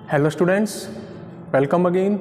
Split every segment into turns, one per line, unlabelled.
Hello students, welcome again.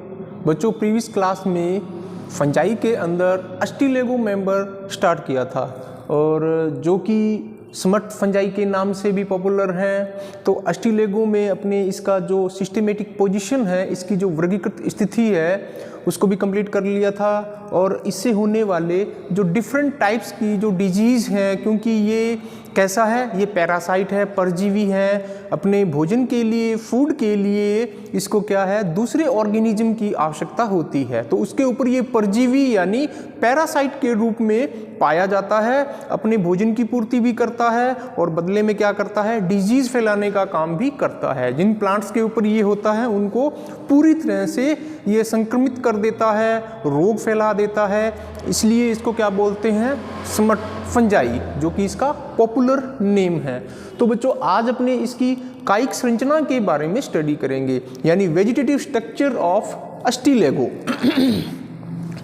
बच्चों, previous class में fungi के अंदर अस्टिलेगो मेंबर स्टार्ट किया था और जो कि स्मट फंजाई के नाम से भी पॉपुलर हैं। तो अस्टिलेगो में अपने इसका जो सिस्टमेटिक पोजीशन है, इसकी जो वर्गीकृत स्थिति है उसको भी कंप्लीट कर लिया था और इससे होने वाले जो डिफरेंट टाइप्स की जो डिजीज़ हैं, क्योंकि ये कैसा है, ये पैरासाइट है, परजीवी है, अपने भोजन के लिए, फूड के लिए इसको क्या है, दूसरे ऑर्गेनिज्म की आवश्यकता होती है। तो उसके ऊपर ये परजीवी यानी पैरासाइट के रूप में पाया जाता है, अपने भोजन की पूर्ति भी करता है और बदले में क्या करता है, डिजीज़ फैलाने का काम भी करता है। जिन प्लांट्स के ऊपर ये होता है उनको पूरी तरह से ये संक्रमित कर देता है, रोग फैला देता है, इसलिए इसको क्या बोलते हैं, स्मट फंजाई, जो कि इसका पॉपुलर नेम है। तो बच्चों, आज अपने इसकी कायिक संरचना के बारे में स्टडी करेंगे, यानी वेजिटेटिव स्ट्रक्चर ऑफ अस्टिलेगो।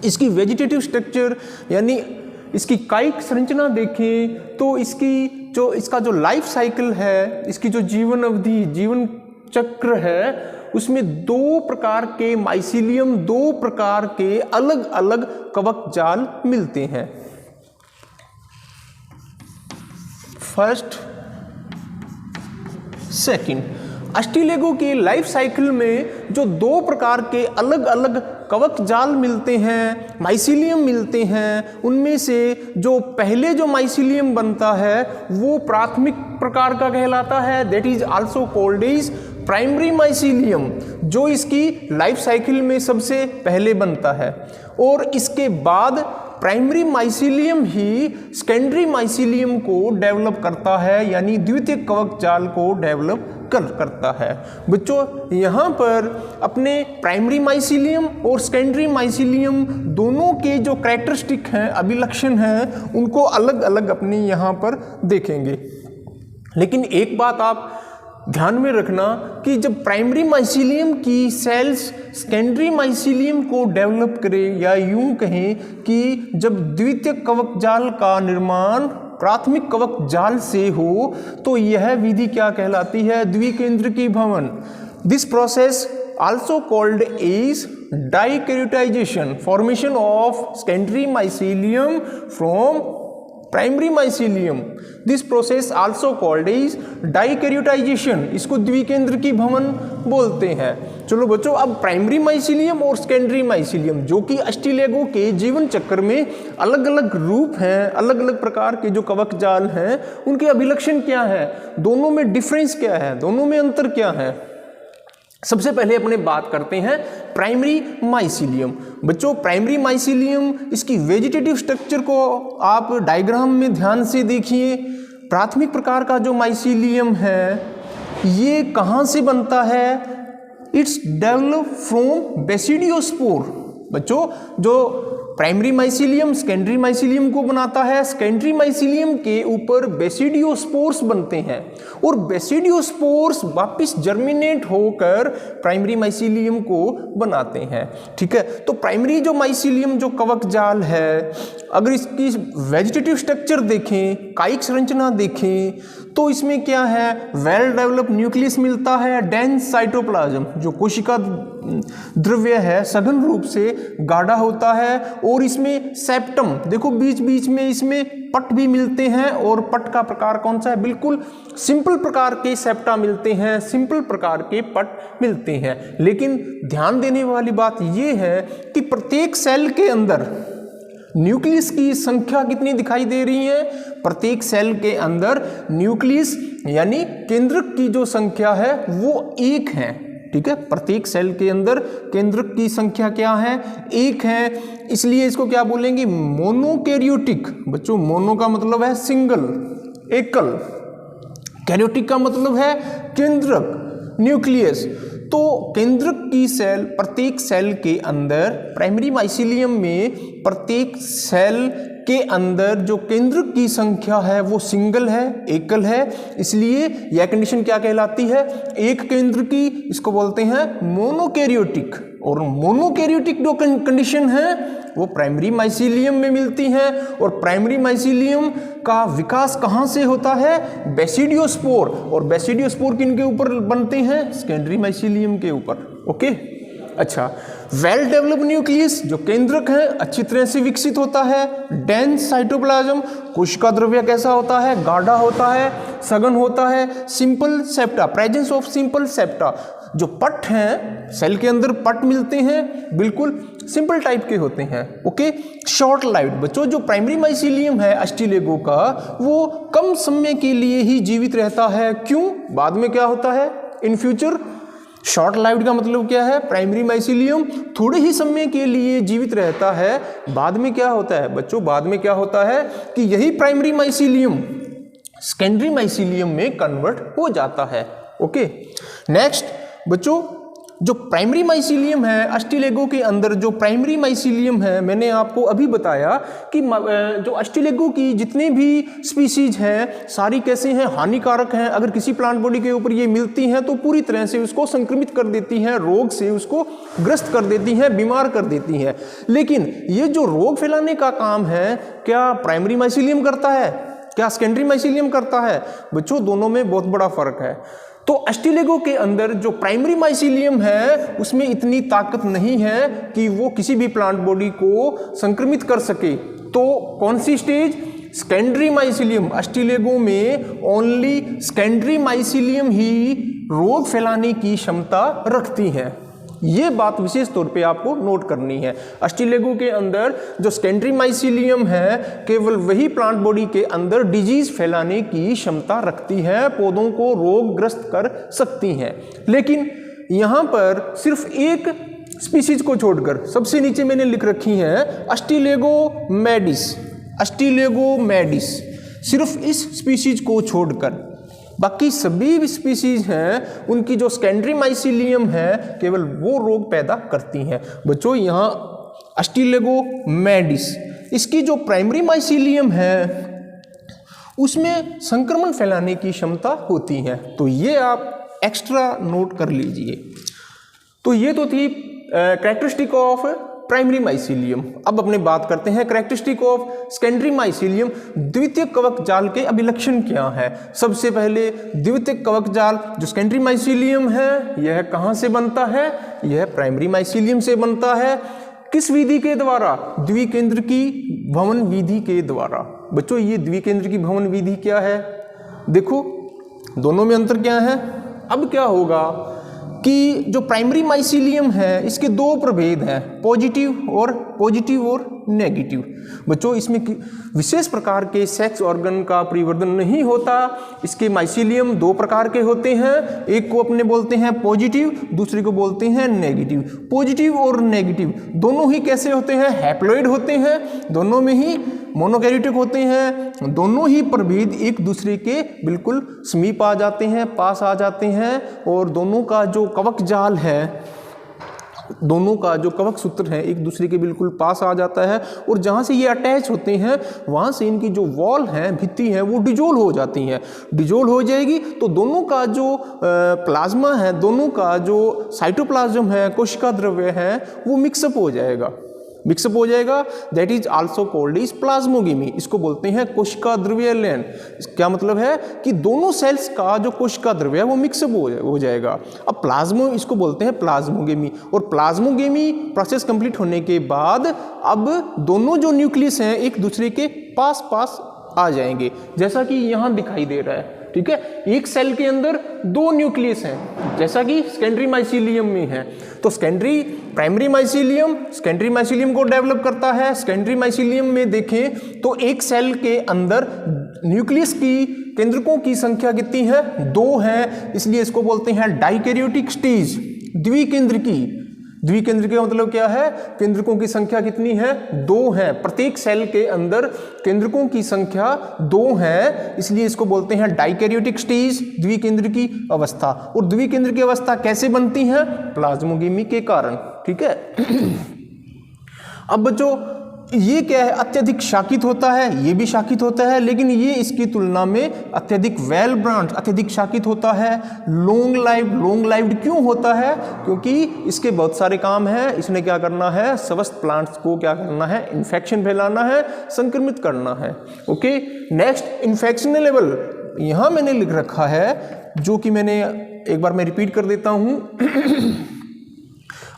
इसकी वेजिटेटिव स्ट्रक्चर यानी इसकी कायिक संरचना देखें तो इसका जो लाइफ साइकिल है, इसकी जो जीवन अवधि, जीवन चक्र है, उसमें दो प्रकार के माइसीलियम, दो प्रकार के अलग अलग कवक जाल मिलते हैं। फर्स्ट, सेकंड, अस्टिलेगो के लाइफ साइकिल में जो दो प्रकार के अलग अलग कवक जाल मिलते हैं, माइसीलियम मिलते हैं, उनमें से जो पहले जो माइसीलियम बनता है वो प्राथमिक प्रकार का कहलाता है, that is also called is primary mycelium, जो इसकी लाइफ साइकिल में सबसे पहले बनता है। और इसके बाद प्राइमरी माइसीलियम ही सेकेंडरी माइसीलियम को डेवलप करता है, यानी द्वितीयक कवक जाल को डेवलप करता है। बच्चों, यहाँ पर अपने प्राइमरी माइसीलियम और सेकेंडरी माइसीलियम दोनों के जो कैरेक्टरिस्टिक हैं, अभिलक्षण हैं, उनको अलग अलग अपने यहाँ पर देखेंगे। लेकिन एक बात आप ध्यान में रखना कि जब प्राइमरी माइसीलियम की सेल्स सेकेंडरी माइसीलियम को डेवलप करें, या यूं कहें कि जब द्वितीयक कवक जाल का निर्माण प्राथमिक कवक जाल से हो, तो यह विधि क्या कहलाती है, द्विकेंद्रकी भवन। This process also called is dikaryoticization, formation of secondary mycelium from primary mycelium. This process also called is dikaryotization, इसको द्विकेंद्रकी भवन बोलते हैं। चलो बच्चों, अब प्राइमरी माइसीलियम और सेकेंडरी माइसीलियम, जो कि अस्टिलेगो के जीवन चक्र में अलग अलग रूप हैं, अलग अलग प्रकार के जो कवक जाल हैं, उनके अभिलक्षण क्या है, दोनों में डिफरेंस क्या है, दोनों में अंतर क्या है। सबसे पहले अपने बात करते हैं प्राइमरी माइसीलियम। बच्चों, प्राइमरी माइसीलियम, इसकी वेजिटेटिव स्ट्रक्चर को आप डायग्राम में ध्यान से देखिए। प्राथमिक प्रकार का जो माइसीलियम है, ये कहाँ से बनता है, इट्स डेवलप फ्रॉम बेसिडियोस्पोर। बच्चों, जो प्राइमरी माइसीलियम सेकेंडरी माइसीलियम को बनाता है, सेकेंडरी माइसीलियम के ऊपर बेसिडियोस्पोर्स बनते हैं और बेसिडियोस्पोर्स वापस जर्मिनेट होकर प्राइमरी माइसीलियम को बनाते हैं। ठीक है, तो प्राइमरी जो माइसीलियम जो कवक जाल है, अगर इसकी वेजिटेटिव स्ट्रक्चर देखें, कायिक संरचना देखें, तो इसमें क्या है, वेल डेवलप न्यूक्लियस मिलता है, डेंस साइटोप्लाज्म, जो कोशिका द्रव्य है सघन रूप से गाढ़ा होता है, और इसमें सेप्टम, देखो बीच बीच में इसमें पट भी मिलते हैं, और पट का प्रकार कौन सा है, बिल्कुल सिंपल प्रकार के सेप्टा मिलते हैं, सिंपल प्रकार के पट मिलते हैं। लेकिन ध्यान देने वाली बात यह है कि प्रत्येक सेल के अंदर न्यूक्लियस की संख्या कितनी दिखाई दे रही है, प्रत्येक सेल के अंदर न्यूक्लियस यानी केंद्रक की जो संख्या है वो एक है। ठीक है, प्रत्येक सेल के अंदर केंद्रक की संख्या क्या है, एक है, इसलिए इसको क्या बोलेंगे, मोनोकैरियोटिक। बच्चों, मोनो का मतलब है सिंगल, एकल, कैरियोटिक का मतलब है केंद्रक, न्यूक्लियस। तो केंद्रक की सेल, प्रत्येक सेल के अंदर, प्राइमरी माइसीलियम में प्रत्येक सेल के अंदर जो केंद्रक की संख्या है वो सिंगल है, एकल है, इसलिए यह कंडीशन क्या कहलाती है, एक केंद्र की, इसको बोलते हैं मोनोकैरियोटिक। और मोनोकैरियोटिक जो कंडीशन है वो प्राइमरी माइसीलियम में मिलती हैं। और प्राइमरी माइसीलियम का विकास कहाँ से होता है? बेसिडियोस्पोर। और बेसिडियोस्पोर किनके ऊपर बनते हैं? सेकेंडरी माइसीलियम के ऊपर। ओके, अच्छा, वेल डेवलप्ड न्यूक्लियस जो केंद्रक है अच्छी तरह से विकसित होता है। डेंस साइटोप्लाज्म, कोशिका द्रव्य कैसा होता है? गाढ़ा होता है, सघन होता है। Simple septa, presence of simple septa, जो पट हैं सेल के अंदर पट मिलते हैं बिल्कुल सिंपल टाइप के होते हैं। Okay, short lived. बच्चों जो प्राइमरी माइसीलियम है अस्टिलेगो का वो कम समय के लिए ही जीवित रहता है। क्यों? बाद में क्या होता है? In future. शॉर्ट लाइव्ड का मतलब क्या है? प्राइमरी माइसीलियम थोड़े ही समय के लिए जीवित रहता है। बाद में क्या होता है बच्चों? बाद में क्या होता है कि यही प्राइमरी माइसीलियम सेकेंडरी माइसीलियम में कन्वर्ट हो जाता है। ओके, नेक्स्ट बच्चों जो प्राइमरी माइसीलियम है अस्टिलेगो के अंदर, जो प्राइमरी माइसीलियम है मैंने आपको अभी बताया कि जो अस्टिलेगो की जितने भी स्पीसीज हैं सारी कैसे हैं? हानिकारक हैं। अगर किसी प्लांट बॉडी के ऊपर ये मिलती हैं तो पूरी तरह से उसको संक्रमित कर देती हैं, रोग से उसको ग्रस्त कर देती हैं, बीमार कर देती हैं। लेकिन ये जो रोग फैलाने का काम है क्या प्राइमरी माइसीलियम करता है? क्या सेकेंडरी माइसीलियम करता है? बच्चों दोनों में बहुत बड़ा फर्क है। तो अस्टिलेगो के अंदर जो प्राइमरी माइसीलियम है उसमें इतनी ताकत नहीं है कि वो किसी भी प्लांट बॉडी को संक्रमित कर सके। तो कौन सी स्टेज? Secondary mycelium. अस्टिलेगो में ओनली सेकेंडरी माइसीलियम ही रोग फैलाने की क्षमता रखती है। ये बात विशेष तौर पे आपको नोट करनी है। अस्टिलेगो के अंदर जो सेकेंडरी माइसीलियम है केवल वही प्लांट बॉडी के अंदर डिजीज फैलाने की क्षमता रखती है, पौधों को रोगग्रस्त कर सकती हैं। लेकिन यहाँ पर सिर्फ एक स्पीसीज को छोड़कर, सबसे नीचे मैंने लिख रखी है अस्टिलेगो मैडिस। अस्टिलेगो मैडिस, सिर्फ इस स्पीसीज को छोड़कर बाकी सभी स्पीसीज हैं उनकी जो सेकेंडरी माइसीलियम है केवल वो रोग पैदा करती हैं। बच्चों यहाँ अस्टिलेगो मैडिस, इसकी जो प्राइमरी माइसीलियम है उसमें संक्रमण फैलाने की क्षमता होती है। तो ये आप एक्स्ट्रा नोट कर लीजिए। तो ये तो थी कैरेक्टरिस्टिक ऑफ प्राइमरी माइसीलियम। अब अपने बात करते हैं कैरेक्टरिस्टिक ऑफ सेकेंडरी माइसीलियम। द्वितीयक कवक जाल के अभिलक्षण क्या है? सबसे पहले द्वितीयक कवक जाल जो सेकेंडरी माइसीलियम है यह कहाँ से बनता है? यह प्राइमरी माइसीलियम से बनता है। किस विधि के द्वारा? द्विकेंद्र की भवन विधि के द्वारा। बच्चों ये द्विकेंद्र की भवन विधि क्या है? देखो दोनों में अंतर क्या है? अब क्या होगा कि जो प्राइमरी माइसीलियम है इसके दो प्रभेद हैं, पॉजिटिव और नेगेटिव। बच्चों इसमें विशेष प्रकार के सेक्स ऑर्गन का परिवर्धन नहीं होता। इसके माइसीलियम दो प्रकार के होते हैं, एक को अपने बोलते हैं पॉजिटिव, दूसरे को बोलते हैं नेगेटिव। पॉजिटिव और नेगेटिव दोनों ही कैसे होते हैं? हैप्लॉइड होते हैं, दोनों में ही मोनोकैरियोटिक होते हैं, दोनों ही प्रभेद एक दूसरे के बिल्कुल समीप आ जाते हैं, पास आ जाते हैं। और दोनों का जो कवक जाल है, दोनों का जो कवक सूत्र है एक दूसरे के बिल्कुल पास आ जाता है। और जहाँ से ये अटैच होते हैं वहाँ से इनकी जो वॉल है, भित्ति है, वो डिजोल हो जाती हैं। डिजोल हो जाएगी तो दोनों का जो प्लाज्मा है, दोनों का जो साइटोप्लाज्म है, कोशिका द्रव्य है, वो मिक्सअप हो जाएगा। That is also called is plasmogamy. इसको बोलते हैं कोशिका द्रव्य लयन। क्या मतलब है कि दोनों सेल्स का जो कोशिका द्रव्य है वो मिक्सअप हो जाएगा। अब प्लाज्मो, इसको बोलते हैं प्लाज्मोगेमी। और प्लाज्मोगेमी प्रोसेस कंप्लीट होने के बाद अब दोनों जो न्यूक्लियस हैं एक दूसरे के पास पास आ जाएंगे, जैसा कि यहाँ दिखाई दे रहा है। ठीक है, एक सेल के अंदर दो न्यूक्लियस हैं जैसा कि सेकेंडरी माइसीलियम में है। तो प्राइमरी माइसीलियम सेकेंडरी माइसीलियम को डेवलप करता है। सेकेंडरी माइसीलियम में देखें तो एक सेल के अंदर न्यूक्लियस की केंद्रकों की संख्या कितनी है? 2 है, इसलिए इसको बोलते हैं डाइकैरियोटिक स्टेज, द्विकेंद्र की। द्विकेंद्र का मतलब क्या है? केंद्रकों की संख्या कितनी है? 2 है। प्रत्येक सेल के अंदर केंद्रकों की संख्या 2 है, इसलिए इसको बोलते हैं डाइकैरियोटिक स्टेज, द्विकेंद्र की अवस्था। और द्विकेंद्र की अवस्था कैसे बनती है? प्लाज्मोगेमी के कारण। ठीक है। अब बच्चों ये क्या है, अत्यधिक शाकित होता है, ये भी शाकित होता है, लेकिन ये इसकी तुलना में अत्यधिक वेल ब्रांच, अत्यधिक शाकित होता है। लॉन्ग लाइव्ड क्यों होता है? क्योंकि इसके बहुत सारे काम हैं। इसने क्या करना है, स्वस्थ प्लांट्स को क्या करना है, इन्फेक्शन फैलाना है, संक्रमित करना है। ओके, नेक्स्ट इन्फेक्शन लेवल यहाँ मैंने लिख रखा है, जो कि मैंने एक बार मैं रिपीट कर देता हूँ।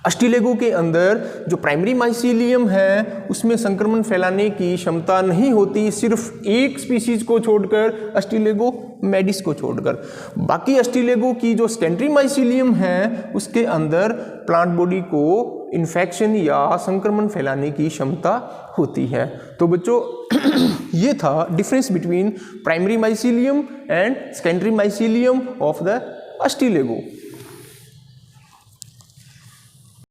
अस्टिलेगो के अंदर जो प्राइमरी माइसीलियम है उसमें संक्रमण फैलाने की क्षमता नहीं होती, सिर्फ एक स्पीशीज को छोड़कर, अस्टिलेगो मेडिस को छोड़कर। बाकी अस्टिलेगो की जो सेकेंडरी माइसीलियम है उसके अंदर प्लांट बॉडी को इन्फेक्शन या संक्रमण फैलाने की क्षमता होती है। तो बच्चों ये था difference between primary mycelium and secondary mycelium of the Ustilago.